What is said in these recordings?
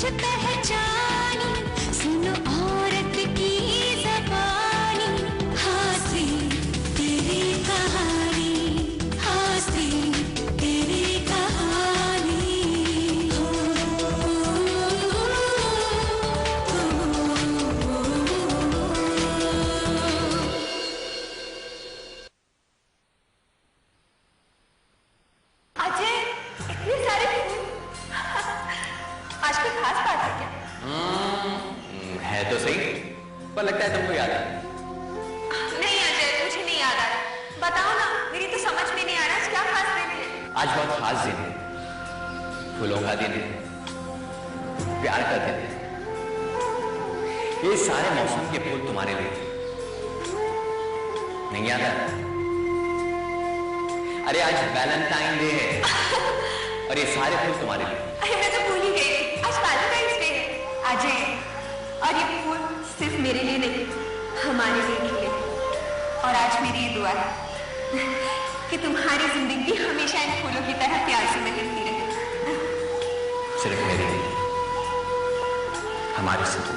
कुछ पहचानी, सुनो औरत की ज़बानी, हंसी तेरी कहानी, हंसी तेरी कहानी। अजय, इतने सारे फूल, आज कोई खास बात है क्या? है तो सही, पर लगता है तुमको याद है। नहीं अजय, मुझे नहीं याद आ रहा। बताओ ना, मेरी तो समझ में नहीं आ रहा आज क्या खास दिन है। आज बहुत खास दिन है, फूलों का दिन है, प्यार का दिन है। ये सारे मौसम के फूल तुम्हारे लिए नहीं याद है? अरे आज वैलेंटाइन डे है और ये सारे फूल तुम्हारे लिए। अरे मैं तो भूल ही गई, आज वैलेंटाइंस डे है अजय। और ये फूल सिर्फ मेरे लिए नहीं, हमारे लिए खिले। और आज मेरी ये दुआ है कि तुम्हारी जिंदगी हमेशा इन फूलों की तरह प्यार से महकती रहे। सिर्फ मेरे लिए, हमारे साथ।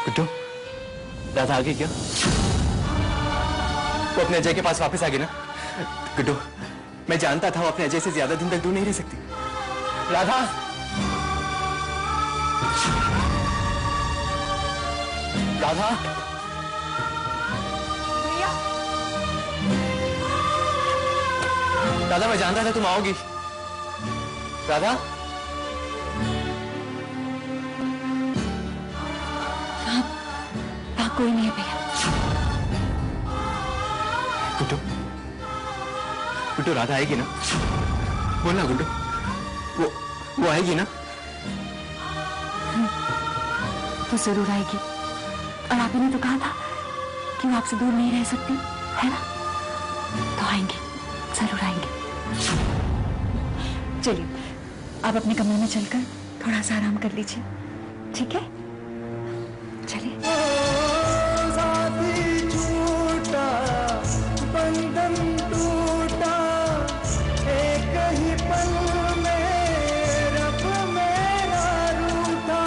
गुड्डू, राधा आ गई क्या? वो अपने अजय के पास वापस आ गई ना? गुड्डू, मैं जानता था वो अपने अजय से ज्यादा दिन तक दूर नहीं रह सकती। राधा, राधा, राधा, मैं जानता था तुम आओगी। राधा, कोई नहीं है भैया। गुड्डू, गुड्डू, राधा आएगी ना? बोलना गुड्डू, वो आएगी ना? वो जरूर आएगी। और आपने तो कहा था कि वो आपसे दूर नहीं रह सकती, है ना? तो आएंगे, जरूर आएंगे। चलिए, आप अपने कमरे में चलकर थोड़ा सा आराम कर लीजिए, ठीक है? चलिए। बंधन टूटा एक ही पल में, रब मेरा रूठा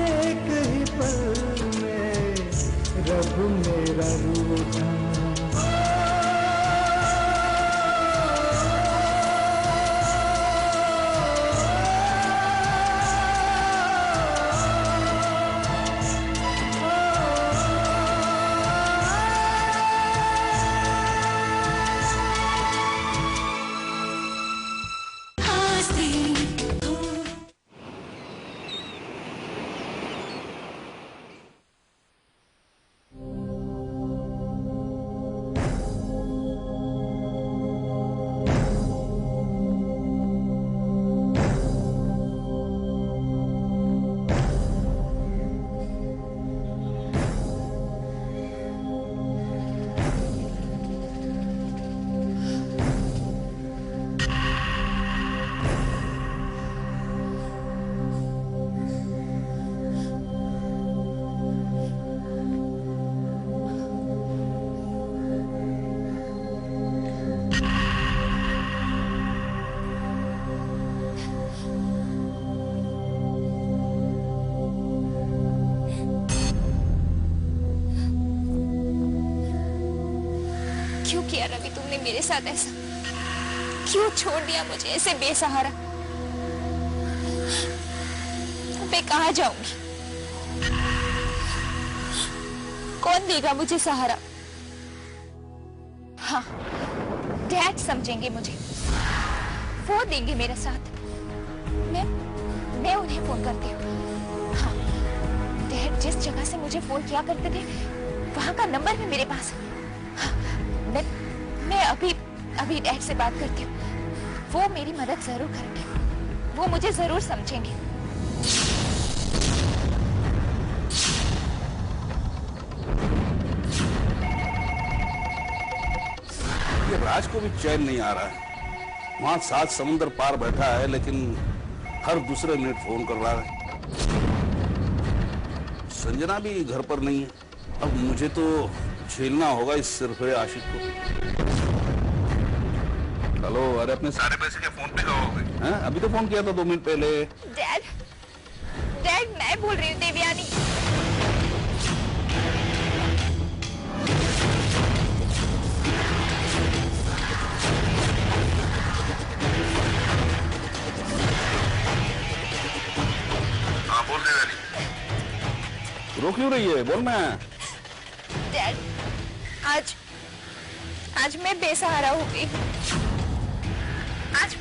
एक ही पल में, रब मेरा रूठा। किया रवि तुमने मेरे साथ ऐसा? क्यों छोड़ दिया मुझे ऐसे बेसहारा? मैं कहाँ जाऊंगी? कौन देगा मुझे सहारा? हाँ, डैड समझेंगे मुझे, वो देंगे मेरा साथ। मैं उन्हें फोन करती हूँ। हाँ, डैड जिस जगह से मुझे फोन किया करते थे वहां का नंबर भी मेरे पास है। हाँ, मैं अभी डैड से बात करती हूँ। वो मेरी मदद जरूर करेंगे, वो मुझे जरूर समझेंगे। ये राज को भी चैन नहीं आ रहा है। वहां 7 समुंदर पार बैठा है लेकिन हर दूसरे मिनट फोन कर रहा है। संजना भी घर पर नहीं है। अब मुझे तो झेलना होगा इस सिरफिरे आशिक को। हेलो, अरे अपने सारे पैसे के फोन पे का हो गए? अभी तो फोन किया था 2 मिनट पहले। डैड मैं बोल रही हूँ देवयानी। हाँ बोल देवयानी। रोक क्यों रही है? बोल मैं। डैड आज मैं बेसहारा हो गई। आज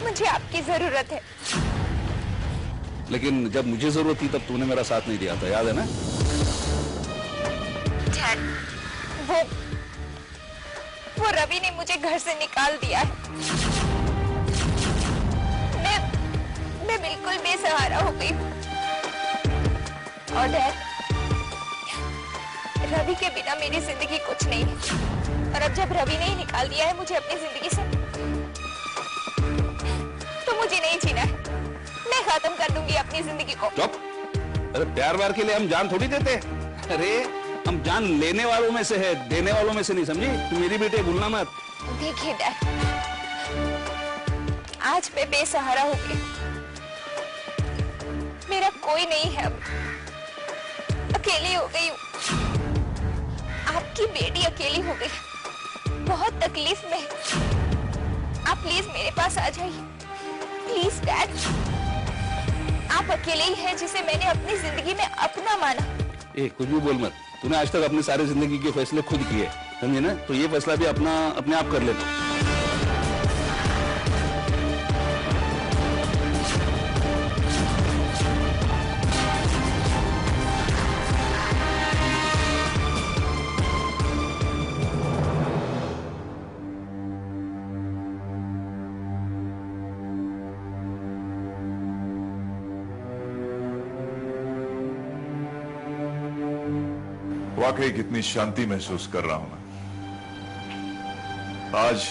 मुझे आपकी जरूरत है। लेकिन जब मुझे जरूरत थी तब तूने मेरा साथ नहीं दिया था, याद है ना? डैड वो रवि ने मुझे घर से निकाल दिया है। मैं बिल्कुल बेसहारा हो गई हूँ। और डैड, रवि के बिना मेरी जिंदगी कुछ नहीं है। और अब जब रवि ने ही निकाल दिया है मुझे अपनी जिंदगी से, तो मुझे नहीं जीना है। मैं खत्म कर दूंगी अपनी जिंदगी को। चुप! अरे प्यार व्यार के लिए हम जान थोड़ी देते। अरे हम जान लेने वालों में से है, देने वालों में से नहीं, समझी? तू मेरी बेटी भूलना मत। देखिए डैड, आज मैं बेसहारा हो गई। मेरा कोई नहीं है अब। अकेली हो गई हूँ। आपकी बेटी अकेली हो गई, बहुत तकलीफ में। आप प्लीज मेरे पास आ जाइए, प्लीज डैड। आप अकेले ही हैं जिसे मैंने अपनी जिंदगी में अपना माना। कुछ भी बोल मत। तूने आज तक अपनी सारी जिंदगी के फैसले खुद किए, समझे ना? तो ये फैसला भी अपने आप कर लेना। वाकई कितनी शांति महसूस कर रहा हूं मैं। आज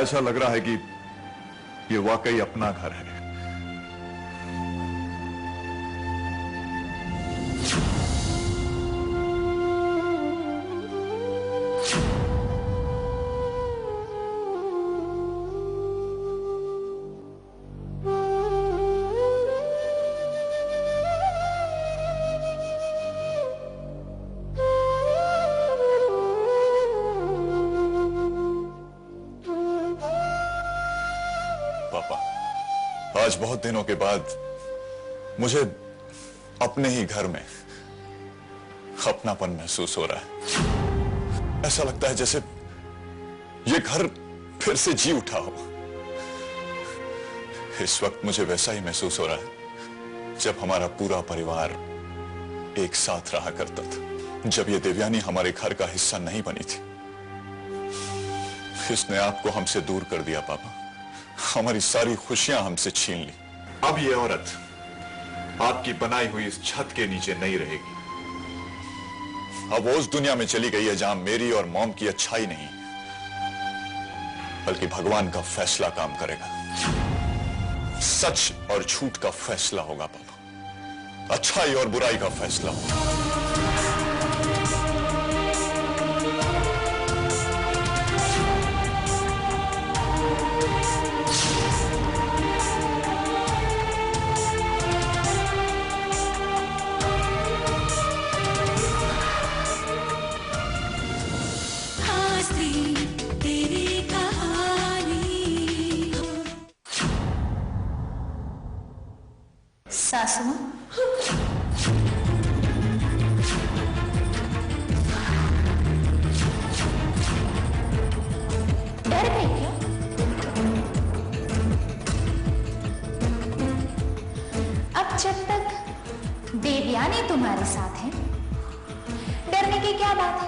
ऐसा लग रहा है कि ये वाकई अपना घर है। आज बहुत दिनों के बाद मुझे अपने ही घर में अपनापन महसूस हो रहा है। ऐसा लगता है जैसे ये घर फिर से जी उठा हो। इस वक्त मुझे वैसा ही महसूस हो रहा है जब हमारा पूरा परिवार एक साथ रहा करता था, जब ये देवयानी हमारे घर का हिस्सा नहीं बनी थी। इसने आपको हमसे दूर कर दिया पापा, हमारी सारी खुशियां हमसे छीन ली। अब ये औरत आपकी बनाई हुई इस छत के नीचे नहीं रहेगी। अब वो उस दुनिया में चली गई है जहां मेरी और मॉम की अच्छाई नहीं बल्कि भगवान का फैसला काम करेगा। सच और झूठ का फैसला होगा पापा, अच्छाई और बुराई का फैसला होगा। स्त्री तुम्हारे साथ हैं, डरने की क्या बात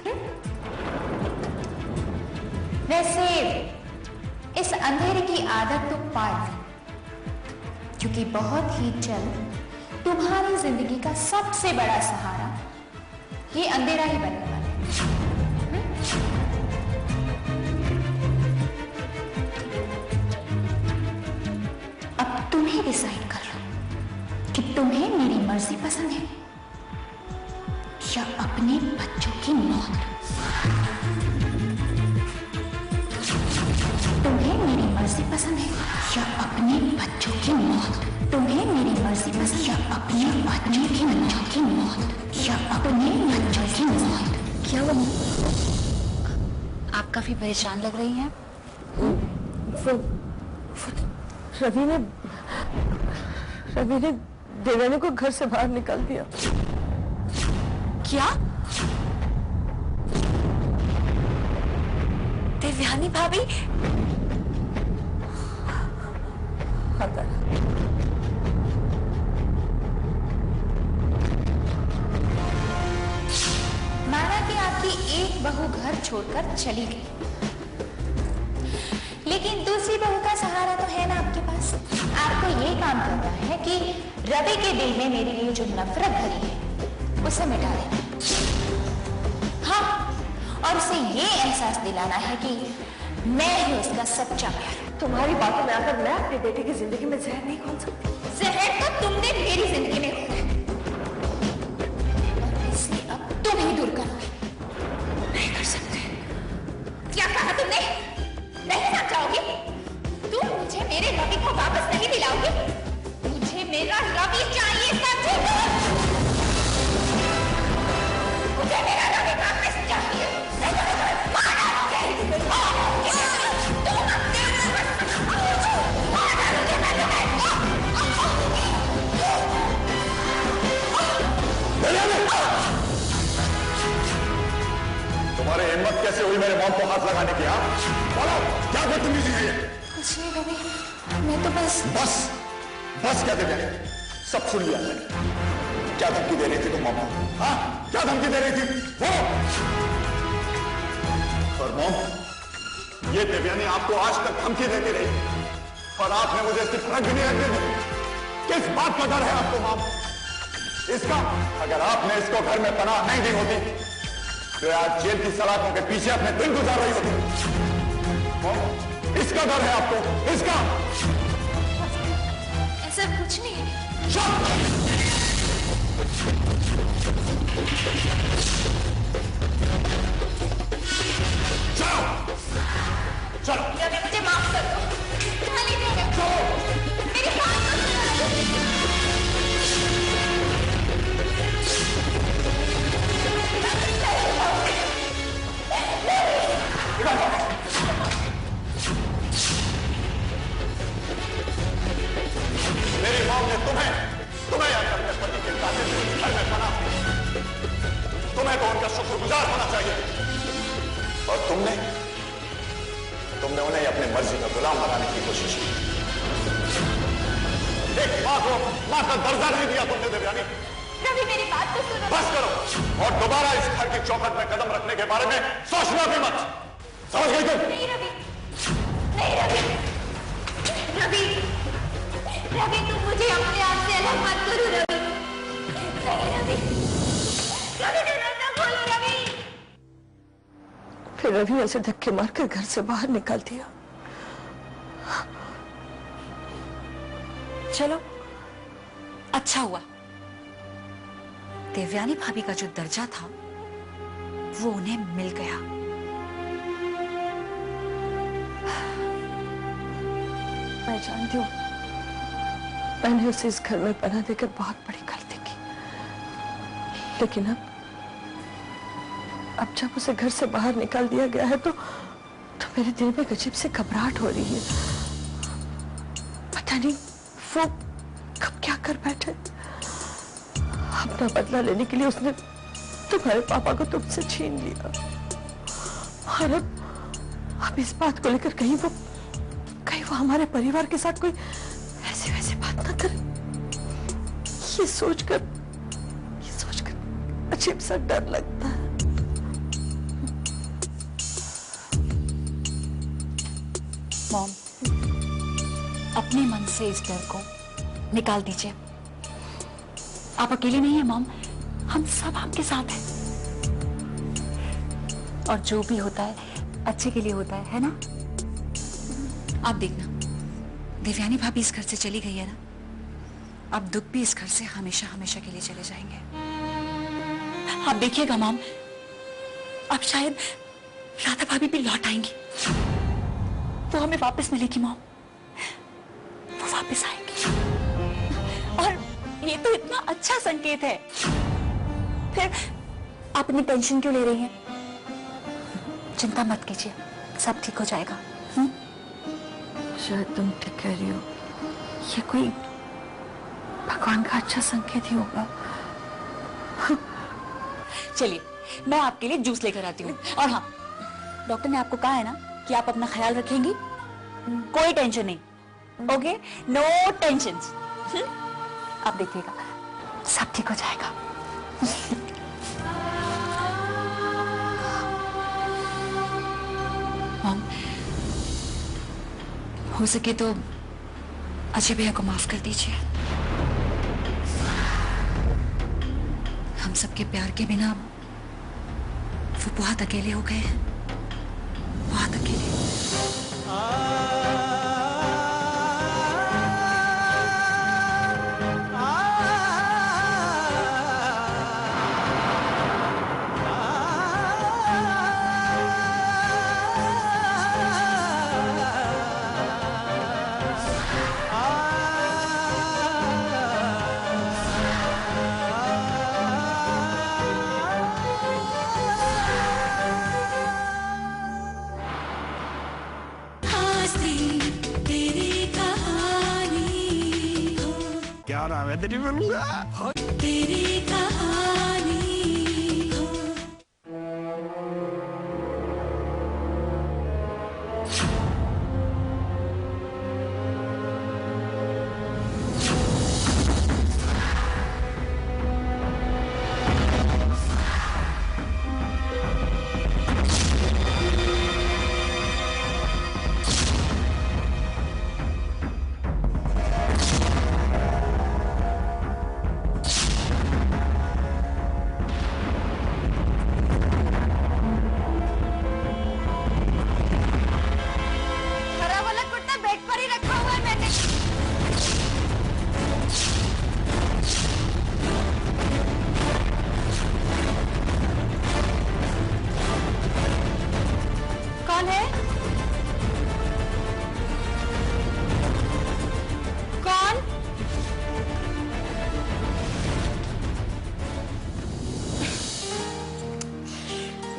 है? वैसे इस अंधेरे की आदत तो पार ली, क्योंकि बहुत ही जल्द तुम्हारी जिंदगी का सबसे बड़ा सहारा ये अंधेरा ही बनने वाला है। अब तुम्हें डिसाइड कर लो कि तुम्हें मेरी मर्जी पसंद है या अपने बच्चों की मौत। तुम्हें मेरी मर्जी पसंद है या अपने बच्चों की मौत। तुम्हें मेरी मर्जी पसंद या अपने बच्चों की मौत या अपने बच्चों की मौत। क्या वो आप काफी परेशान लग रही हैं। रवि ने देवयानी को घर से बाहर निकाल दिया। क्या? देवयानी भाभी? माना कि आपकी एक बहू घर छोड़कर चली गई, लेकिन दूसरी बहू का सहारा तो है ना आपके पास। आपको ये काम करना है कि रवि के दिल में मेरे लिए जो नफरत भरी है उसे मिटा देना। हाँ, और उसे ये एहसास दिलाना है कि मैं ही उसका सच्चा प्यार हूं। तुम्हारी बातों में आकर मैं अपने बेटे की जिंदगी में जहर नहीं खोल सकती। जहर तो तुमने मेरी जिंदगी में घोला, इसलिए अब तुम ही दूर करोगे। नहीं कर सकते। क्या कहा तुमने? नहीं समझाओगे? तुम मुझे मेरे रवि को वापस नहीं दिलाओगे? मुझे मेरा रवि चाहिए, समझे? मुझे मेरा रवि वापस चाहिए। तुम्हारी हिम्मत कैसे हुई मेरे मॉम को हाथ लगाने की? बोलो, क्या बदतमीजी है ये? कुछ नहीं रवि, मैं तो बस बस क्या दे? सब सुन लिया मैंने। क्या धमकी दे रही थी तुम मामा? हाँ, क्या धमकी दे रही थी वो? और मॉम, ये देवयानी आपको आज तक धमकी देती रही और आपने मुझे इसकी फर्क भी नहीं रखने दी। किस बात का डर है आपको मॉम? इसका, अगर आपने इसको घर में पनाह नहीं दी होती तो आज जेल की सलाखों के पीछे अपने दिन गुजार रही होती। मॉम, इसका डर है आपको? इसका? ऐसा कुछ नहीं है। चलो रवि, मुझे माफ कर दो। कहाँ ले जाओगे? मेरी बात तो सुनो। मेरी मॉम ने तुम्हें याद अपने पति के कातिल से घर में पनाह दी। तुम्हें तो उनका शुक्रगुजार होना चाहिए। और तुमने उन्हें अपनी मर्जी का गुलाम बनाने की कोशिश की। एक मां का दर्जा नहीं दिया तुमने देवयानी। रवि, मेरी बात तो सुनो। बस करो और दोबारा इस घर की चौखट में कदम रखने के बारे में सोचना भी मत। समझ गई तुम? नहीं रवि, नहीं रवि, रवि, रवि, तुम मुझे अपने आप से अलग मत करो रवि। नहीं रवि, रवि, दरवाजा खोलो रवि। फिर रवि ने उसे धक्के मारकर घर से बाहर निकाल दिया। चलो, अच्छा हुआ। देवयानी भाभी का जो दर्जा था वो उन्हें मिल गया। मैं जानती हूँ मैंने उसे इस घर में पनाह देकर बहुत बड़ी गलती की, लेकिन अब जब उसे घर से बाहर निकाल दिया गया है तो मेरे दिल में अजीब से घबराहट हो रही है। पता नहीं वो कब क्या कर बैठे। अपना बदला लेने के लिए उसने तुम्हारे पापा को तुमसे छीन लिया और अब इस बात को लेकर कहीं वो हमारे परिवार के साथ कोई ऐसी वैसी बात ना करे। ये सोचकर अजीब सा डर लगता है। मॉम, अपने मन से इस डर को निकाल दीजिए। आप अकेले नहीं हैं मॉम, हम सब आपके साथ हैं। और जो भी होता है अच्छे के लिए होता है ना? आप देखना, देवयानी भाभी इस घर से चली गई है ना, अब दुख भी इस घर से हमेशा हमेशा के लिए चले जाएंगे। आप देखिएगा मॉम, अब शायद राधा भाभी भी लौट आएंगी, वो हमें वापस मिलेगी मॉम, वो वापस आएंगी। और ये तो इतना अच्छा संकेत है। फिर आप इतनी टेंशन क्यों ले रही हैं? चिंता मत कीजिए, सब ठीक हो जाएगा। शायद तुम ठीक कह रही हो, ये कोई भगवान का अच्छा संकेत ही होगा। चलिए, मैं आपके लिए जूस लेकर आती हूँ। और हाँ, डॉक्टर ने आपको कहा है ना कि आप अपना ख्याल रखेंगी, कोई टेंशन नहीं। Okay, no tension. आप देखिएगा, सब ठीक हो जाएगा। मॉम, हो सके तो अजय भैया को माफ कर दीजिए। हम सबके प्यार के बिना वो बहुत अकेले हो गए हैं, बहुत अकेले। क्या नाम है तेरी फिल्म का? तेरी कहानी।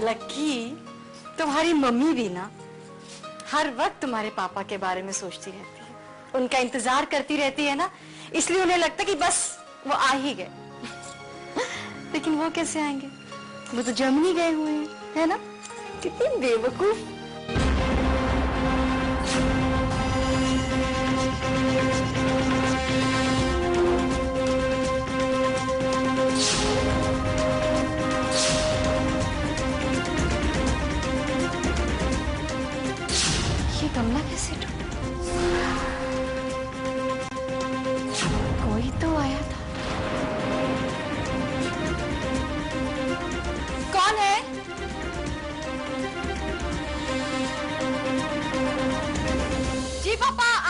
लकी, तुम्हारी मम्मी भी ना हर वक्त तुम्हारे पापा के बारे में सोचती रहती है, उनका इंतजार करती रहती है ना, इसलिए उन्हें लगता कि बस वो आ ही गए। लेकिन वो कैसे आएंगे? वो तो जर्मनी गए हुए हैं, है ना? कितनी बेवकूफ। गमला कैसे टूटा? कोई तो आया था। कौन है? जी पापा।